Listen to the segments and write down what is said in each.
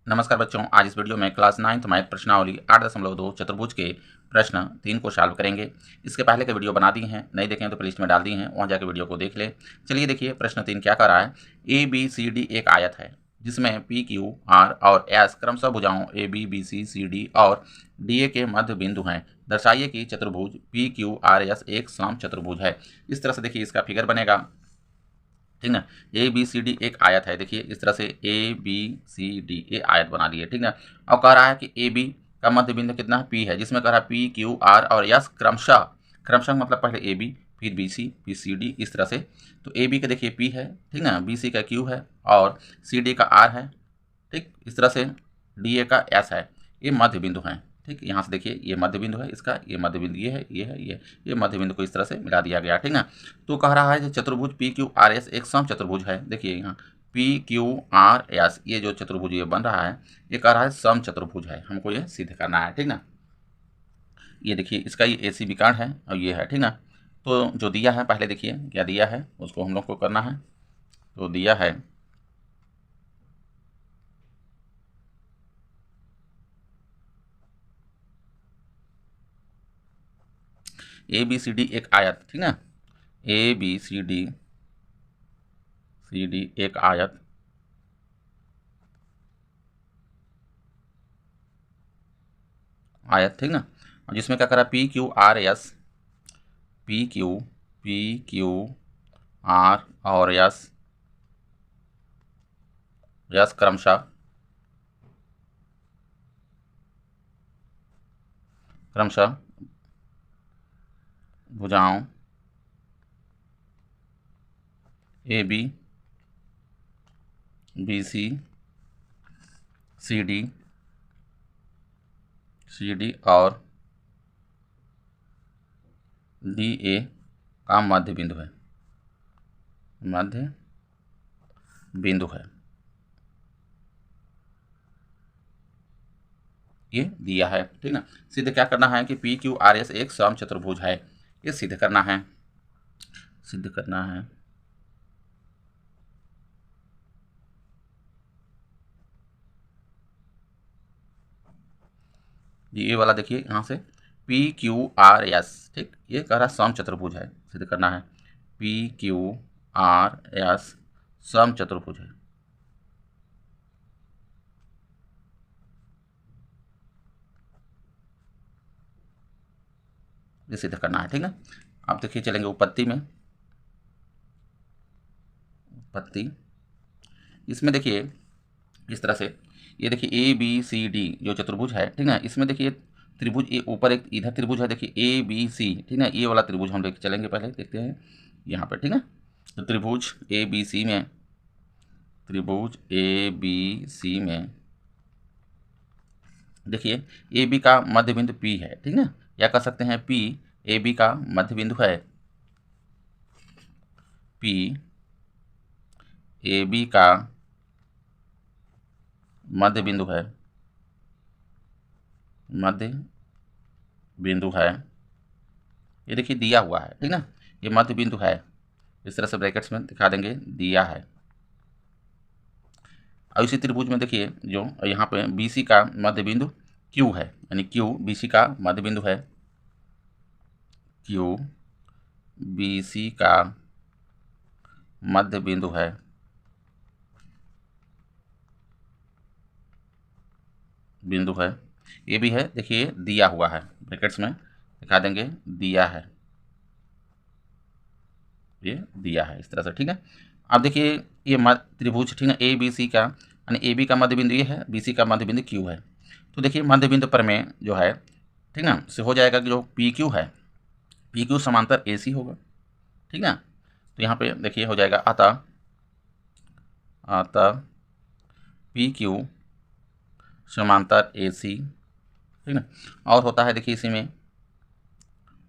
नमस्कार बच्चों, आज इस वीडियो में क्लास 9th मैथ प्रश्नावली 8.2 चतुर्भुज के प्रश्न 3 को सॉल्व करेंगे। इसके पहले के वीडियो बना दिए हैं, नहीं देखें तो प्लेलिस्ट में डाल दिए हैं, वहाँ जाकर वीडियो को देख लें। चलिए देखिए प्रश्न 3 क्या कर रहा है। ए बी सी डी एक आयत है जिसमें पी क्यू आर और एस क्रमशः भुजाओं A B B C C D और डी ए के मध्य बिंदु हैं। दर्शाइए कि चतुर्भुज पी क्यू आर एस एक सम चतुर्भुज है। इस तरह से देखिए इसका फिगर बनेगा, ठीक ना। ए बी सी डी एक आयत है, देखिए इस तरह से ए बी सी डी ये आयत बना ली है, ठीक ना। और कह रहा है कि ए बी का मध्य बिंदु कितना है, पी है, जिसमें कह रहा है पी क्यू आर और यस क्रमशः, क्रमशः मतलब पहले ए बी फिर बी सी फिर सी डी, इस तरह से। तो ए बी का देखिए पी है, ठीक ना, बी सी का क्यू है और सी डी का आर है, ठीक। इस तरह से डी ए का एस है, ये मध्य बिंदु हैं, ठीक। यहाँ से देखिए ये मध्य बिंदु है इसका, ये मध्य बिंदु ये है, ये है, ये मध्य बिंदु को इस तरह से मिला दिया गया, ठीक ना। तो कह रहा है कि चतुर्भुज पी क्यू आर एस एक सम चतुर्भुज है। देखिए यहाँ पी क्यू आर एस ये जो चतुर्भुज ये बन रहा है, ये कह रहा है सम चतुर्भुज है, हमको ये सिद्ध करना है, ठीक ना। ये देखिए इसका ये ए सी विकर्ण है और ये है, ठीक ना। तो जो दिया है पहले देखिए क्या दिया है, उसको हम लोग को करना है। तो दिया है ए बी सी डी एक आयत, ठीक ना। ए बी सी डी एक आयत, आयत, ठीक ना। और जिसमें क्या करा P Q R S, P Q R और यस, यस क्रमशः, क्रमशः भुजाओं A B B C C D और डी ए का मध्य बिंदु है, मध्य बिंदु है, ये दिया है, ठीक ना। सिद्ध क्या करना है कि पी क्यू आर एस एक सम चतुर्भुज है, ये सिद्ध करना है, सिद्ध करना है। ये वाला देखिए यहाँ से पी क्यू आर एस, ठीक, ये कह रहा सम चतुर्भुज है, सिद्ध करना है पी क्यू आर एस सम चतुर्भुज है। ये सिद्ध करना है, ठीक ना। आप देखिए चलेंगे उत्पत्ति में, उत्पत्ति इसमें देखिए इस तरह से, ये देखिए ए बी सी डी जो चतुर्भुज है, ठीक ना। इसमें देखिए त्रिभुज ए ऊपर एक इधर त्रिभुज है, देखिए ए बी सी, ठीक ना। ये वाला त्रिभुज हम लेके चलेंगे, पहले देखते हैं यहाँ पर, ठीक ना। तो त्रिभुज ए बी सी में, त्रिभुज ए बी सी में देखिए ए बी का मध्य बिंदु पी है, ठीक ना, या कह सकते हैं पी ए बी का मध्य बिंदु है, पी ए बी का मध्य बिंदु है, मध्य बिंदु है। ये देखिए दिया हुआ है, ठीक ना, ये मध्य बिंदु है, इस तरह से ब्रैकेट्स में दिखा देंगे, दिया है। और इसी त्रिभुज में देखिए जो यहाँ पे बी सी का मध्य बिंदु क्यू है, यानी क्यू बी सी का मध्य बिंदु है, क्यू बी सी का मध्य बिंदु है, बिंदु है। ये भी है, देखिए दिया हुआ है, ब्रैकेट्स में दिखा देंगे, दिया है, ये दिया है इस तरह से, ठीक है। अब देखिए ये त्रिभुज, ठीक है, ए बी सी का, यानी ए बी का मध्य बिंदु ये है, बी सी का मध्य बिंदु क्यू है। तो देखिए मध्य बिंदु पर में जो है, ठीक ना, से हो जाएगा कि जो पी क्यू है, पी क्यू समांतर ए सी होगा, ठीक ना। तो यहाँ पे देखिए हो जाएगा अतः, अतः पी क्यू समांतर ए सी, ठीक ना। और होता है देखिए इसी में,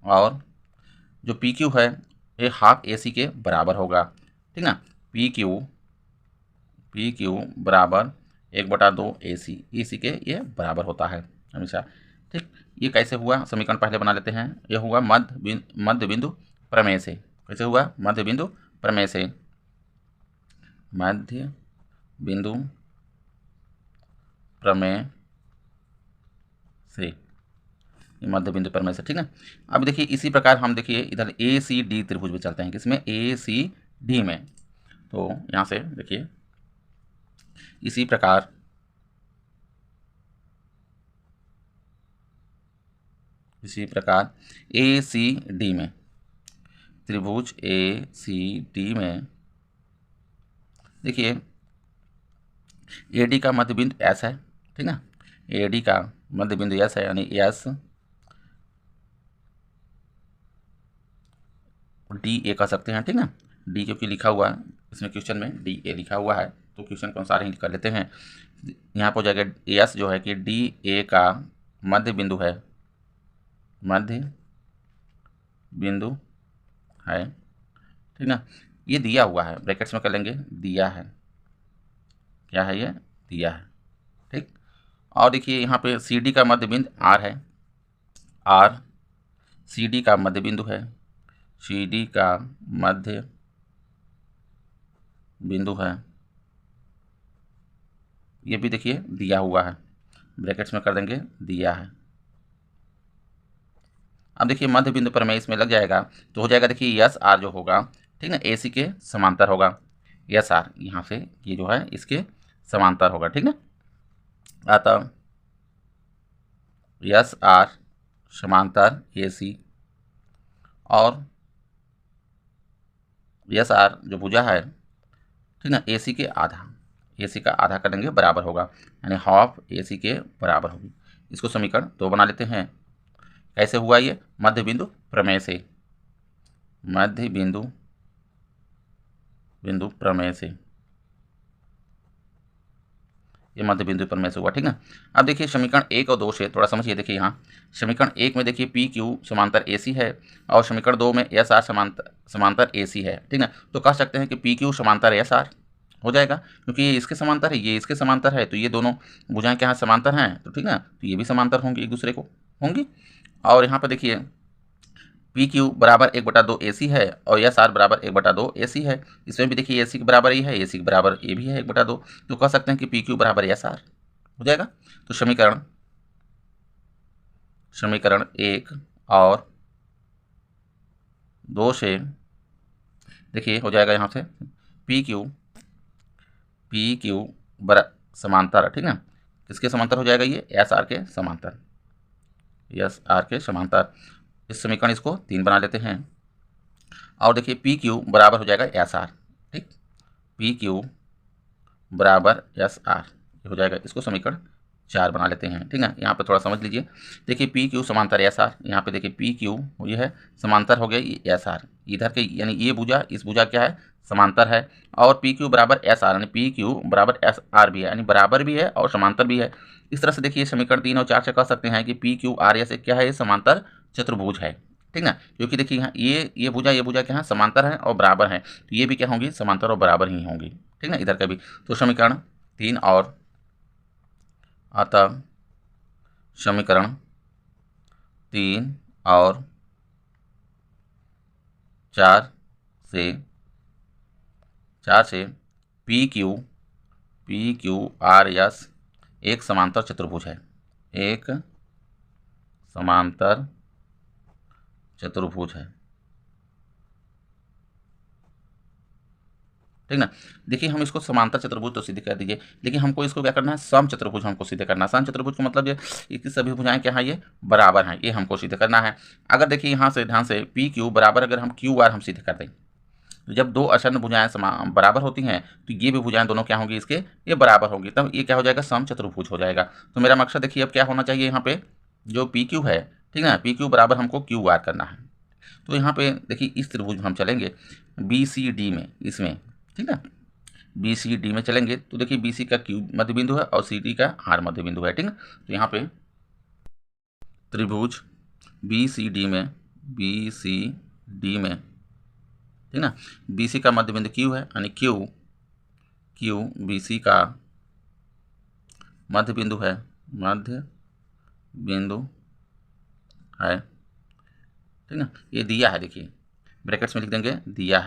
और जो पी क्यू है ये हाफ ए सी के बराबर होगा, ठीक ना। पी क्यू बराबर 1/2 ए सी के ये बराबर होता है हमेशा, ठीक। ये कैसे हुआ, समीकरण पहले बना लेते हैं। यह हुआ मध्य बिंदु प्रमेय से। कैसे हुआ, मध्य बिंदु प्रमेय से, मध्य बिंदु प्रमेय से, मध्य बिंदु प्रमेय से, ठीक है। अब देखिए इसी प्रकार हम देखिए इधर ए सी डी त्रिभुज में चलते हैं, किसमें, ए सी डी में। तो यहाँ से देखिए इसी प्रकार ए सी डी में, त्रिभुज ए सी डी में देखिए ए डी का मध्य बिंदु एस है, ठीक है। ए डी का मध्य बिंदु एस है, यानी एस डी ए कह सकते हैं, ठीक है। डी क्योंकि लिखा हुआ है इसमें क्वेश्चन में डी ए लिखा हुआ है, तो क्वेश्चन के अनुसार ही कर लेते हैं। यहाँ पर हो जाएगा एस जो है कि डी ए का मध्य बिंदु है, मध्य बिंदु है, ठीक ना। ये दिया हुआ है, ब्रैकेट्स में कर लेंगे, दिया है, क्या है ये, दिया है, ठीक। और देखिए यहाँ पे सी डी का मध्य बिंदु आर है, आर सी डी का मध्य बिंदु है, सी डी का मध्य बिंदु है, ये भी देखिए दिया हुआ है, ब्रैकेट्स में कर देंगे, दिया है। अब देखिए मध्य बिंदु पर मैं इसमें लग जाएगा तो हो जाएगा, देखिए यस आर जो होगा, ठीक ना, ए सी के समांतर होगा, यस आर यहाँ से ये जो है इसके समांतर होगा, ठीक ना। अतः यस आर समांतर ए सी, और यस आर जो भुजा है, ठीक ना, ए सी के आधा, ए सी का आधा करेंगे बराबर होगा, यानी हाफ ए सी के बराबर होगी। इसको समीकरण 2 बना लेते हैं। कैसे हुआ ये, मध्य बिंदु प्रमेय से, मध्य बिंदु प्रमेय से, ये मध्य बिंदु प्रमेय से हुआ, ठीक ना। अब देखिए समीकरण 1 और 2 से थोड़ा समझिए। देखिए यहाँ समीकरण 1 में देखिए पी क्यू समांतर ए सी है, और समीकरण 2 में एस आर समांतर ए सी है, ठीक ना। तो कह सकते हैं कि पी क्यू समांतर एस आर हो जाएगा, क्योंकि ये इसके समांतर है, ये इसके समांतर है, तो ये दोनों भुजाएं क्या है, समांतर हैं, तो ठीक ना, तो ये भी समांतर होंगी, एक दूसरे को होंगी। और यहाँ पर देखिए पी क्यू बराबर 1/2 ए सी है, और एस आर बराबर 1/2 ए सी है। इसमें भी देखिए ए सी के बराबर ही है, ए सी के बराबर ए भी है 1/2, तो कह सकते हैं कि पी क्यू बराबर एस आर हो जाएगा। तो समीकरण 1 और 2 से देखिए हो जाएगा यहाँ से पी क्यू समांतर, ठीक है, किसके समांतर हो जाएगा, ये एस आर के समांतर, एस आर के समांतर। इस समीकरण इसको 3 बना लेते हैं, और देखिए पी क्यू बराबर हो जाएगा एस आर, ठीक, पी क्यू बराबर एस आर हो जाएगा, इसको समीकरण 4 बना लेते हैं, ठीक है। यहाँ पे थोड़ा समझ लीजिए, देखिए पी क्यू समांतर एस आर, यहाँ पे देखिए पी क्यू ये है समांतर हो गया ये एस आर, इधर के यानी ये भुजा इस भुजा क्या है, समांतर है, और पी क्यू बराबर एस आर, यानी पी क्यू बराबर एस आर भी है, यानी बराबर भी है और समांतर भी है। इस तरह से देखिए समीकरण 3 और 4 से कह सकते हैं कि पी क्यू आर एस क्या है, समांतर चतुर्भुज है, ठीक ना, क्योंकि देखिए यहाँ ये भुजा क्या है, समांतर है और बराबर है, तो ये भी क्या होंगी, समांतर और बराबर ही होंगी, ठीक ना, इधर का भी। तो समीकरण 3 और अतः समीकरण 3 और 4 से पी क्यू आर एस एक समांतर चतुर्भुज है, एक समांतर चतुर्भुज है, ठीक ना। देखिए हम इसको समांतर चतुर्भुज तो सिद्ध कर दीजिए, लेकिन हमको इसको क्या करना है, सम चतुर्भुज हमको सिद्ध करना है। सम चतुर्भुज का मतलब ये इसकी सभी भुजाएं क्या है, ये बराबर हैं, ये हमको सिद्ध करना है। अगर देखिए यहाँ से ध्यान से पी क्यू बराबर अगर हम क्यू आर हम सिद्ध कर दें, तो जब दो आसन्न भुजाएं बराबर होती हैं तो ये भी भुजाएं दोनों क्या होंगी, इसके ये बराबर होंगी, तब ये क्या हो जाएगा, सम चतुर्भुज हो जाएगा। तो मेरा मकसद देखिए अब क्या होना चाहिए, यहाँ पे जो पी क्यू है, ठीक है, पी क्यू बराबर हमको क्यू आर करना है। तो यहाँ पे देखिए इस त्रिभुज में हम चलेंगे बी सी डी में, इसमें, ठीक है, बी सी डी में चलेंगे तो देखिए बी सी का क्यू मध्य बिंदु है और सी डी का आर मध्य बिंदु है, ठीक है। तो यहाँ पे त्रिभुज बी सी डी में, ठीक ना, बी सी का मध्य बिंदु क्यू है, यानी क्यू बी सी का मध्य बिंदु है, ठीक ना। ये दिया है, देखिए ब्रैकेट्स में लिख देंगे, दिया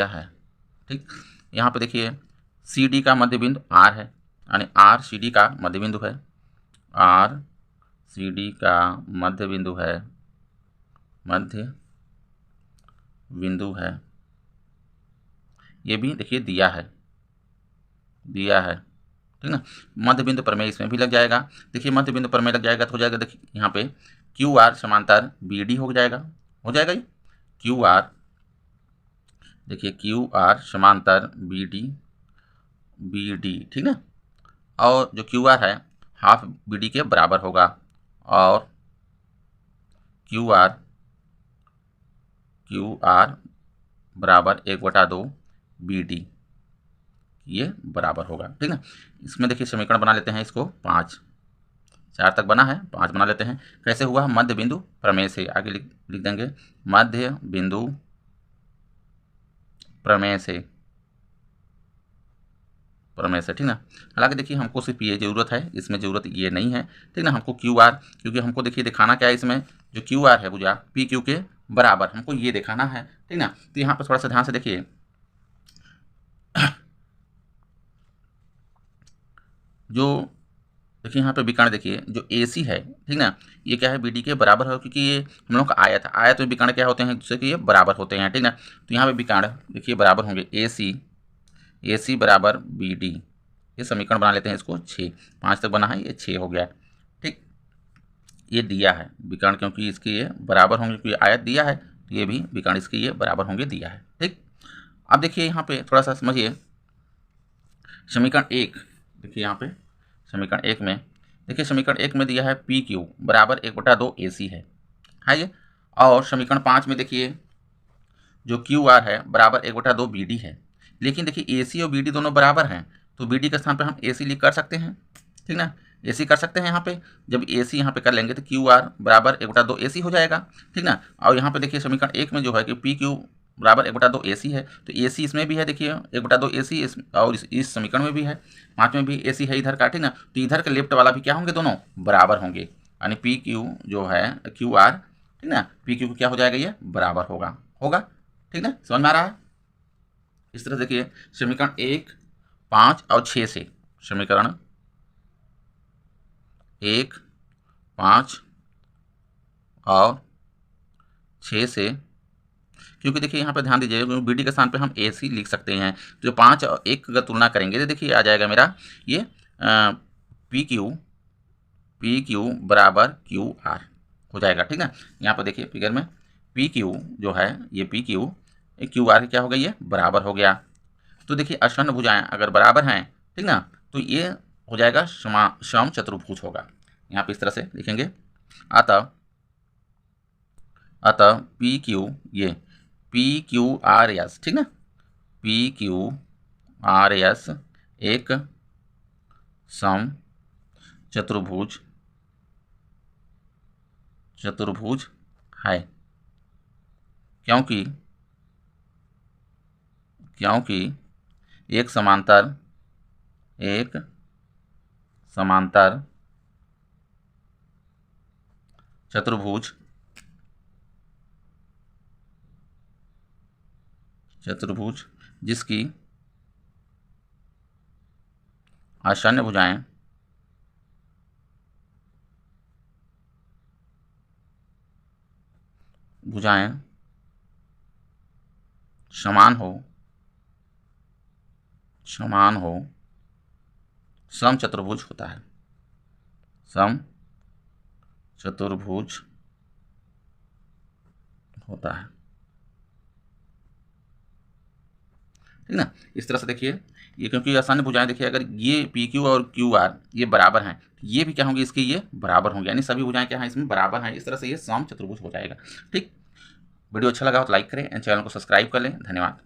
है, ठीक। यहाँ पे देखिए सी डी का मध्य बिंदु आर है, यानी आर सी डी का मध्य बिंदु है, आर सी डी का मध्य बिंदु है, मध्य बिंदु है। ये भी देखिए दिया है, ठीक ना। मध्य बिंदु प्रमेय इसमें भी लग जाएगा। देखिए मध्य बिंदु प्रमेय लग जाएगा तो हो जाएगा, देखिए यहाँ पे क्यू आर समांतर बी डी हो जाएगा, ये क्यू आर, देखिए क्यू आर समांतर बी डी, ठीक ना। और जो क्यू आर है हाफ बी डी के बराबर होगा, और क्यू आर बराबर 1/2 बी डी, ये बराबर होगा, ठीक ना। इसमें देखिए समीकरण बना लेते हैं, इसको 5 4 तक बना है, 5 बना लेते हैं। कैसे हुआ? मध्य बिंदु प्रमेय से। आगे लिख देंगे मध्य बिंदु प्रमेय से, ठीक ना। हालांकि देखिए हमको सिर्फ ये जरूरत है, इसमें जरूरत ये नहीं है, ठीक ना। हमको क्यू आर, क्योंकि हमको देखिए दिखाना क्या है, इसमें जो क्यू आर है भुजा पी क्यू के बराबर, हमको ये दिखाना है, ठीक ना। तो यहाँ पर थोड़ा सा ध्यान से देखिए, जो देखिए यहाँ पे विकर्ण देखिए जो AC है, ठीक ना, ये क्या है BD के बराबर है, क्योंकि ये हम लोग का आयत में विकर्ण क्या होते हैं, दूसरे के ये बराबर होते हैं, ठीक ना। तो यहाँ पे विकर्ण देखिए बराबर होंगे AC बराबर BD। ये समीकरण बना लेते हैं, इसको 6 5 तक बना है, ये 6 हो गया, ठीक। ये दिया है विकर्ण, क्योंकि इसके ये बराबर होंगे, क्योंकि आयत दिया है, तो ये भी विकर्ण इसके ये बराबर होंगे, दिया है, ठीक। अब देखिए यहाँ पे थोड़ा सा समझिए समीकरण 1, देखिए यहाँ पे समीकरण 1 में, देखिए समीकरण 1 में दिया है पी क्यू बराबर 1/2 AC है ये। और समीकरण 5 में देखिए जो क्यू आर है बराबर 1/2 BD है। लेकिन देखिए AC और BD दोनों बराबर हैं, तो BD के स्थान पर हम AC लिख कर सकते हैं, ठीक ना। AC कर सकते हैं यहाँ पे, जब AC यहाँ पे कर लेंगे तो क्यू आर बराबर 1/2 AC हो जाएगा, ठीक ना। और यहाँ पे देखिए समीकरण 1 में जो है कि पी क्यू बराबर 1/2 AC है, तो AC इसमें भी है, देखिए 1/2 AC और इस समीकरण में भी है, 5 में भी AC है इधर का, ठीक ना। तो इधर के लेफ्ट वाला भी क्या होंगे, दोनों बराबर होंगे, यानी पी क्यू जो है क्यू आर, ठीक ना, पी क्यू क्या हो जाएगा, ये बराबर होगा, ठीक ना। समझ में आ रहा है? इस तरह देखिए समीकरण 1 5 और 6 से, समीकरण 1 5 और 6 से, क्योंकि देखिए यहाँ पे ध्यान दीजिए BD के स्थान पे हम AC लिख सकते हैं, तो 5 और 1 अगर तुलना करेंगे तो देखिए आ जाएगा मेरा ये पी क्यू बराबर क्यू आर हो जाएगा, ठीक ना। यहाँ पर देखिए फिगर में पी क्यू जो है ये पी क्यू आर क्या हो गया, ये बराबर हो गया। तो देखिए आसन्न भुजाएं अगर बराबर हैं, ठीक ना, तो ये हो जाएगा सम चतुर्भुज होगा। यहाँ पे इस तरह से लिखेंगे, अतः पी क्यू ये PQRS, ठीक ना, PQRS एक सम चतुर्भुज है, क्योंकि एक समांतर चतुर्भुज जिसकी आसन्न भुजाएं समान हो सम चतुर्भुज होता है, ठीक ना। इस तरह से देखिए ये, क्योंकि आसान्य भुजाएं देखिए अगर ये पी क्यू और क्यू आर ये बराबर हैं, ये भी क्या होंगे, इसके ये बराबर होंगे, यानी सभी भुजाएं क्या हैं, इसमें बराबर हैं। इस तरह से ये सम चतुर्भुज हो जाएगा, ठीक। वीडियो अच्छा लगा हो तो लाइक करें, चैनल को सब्सक्राइब कर लें। धन्यवाद।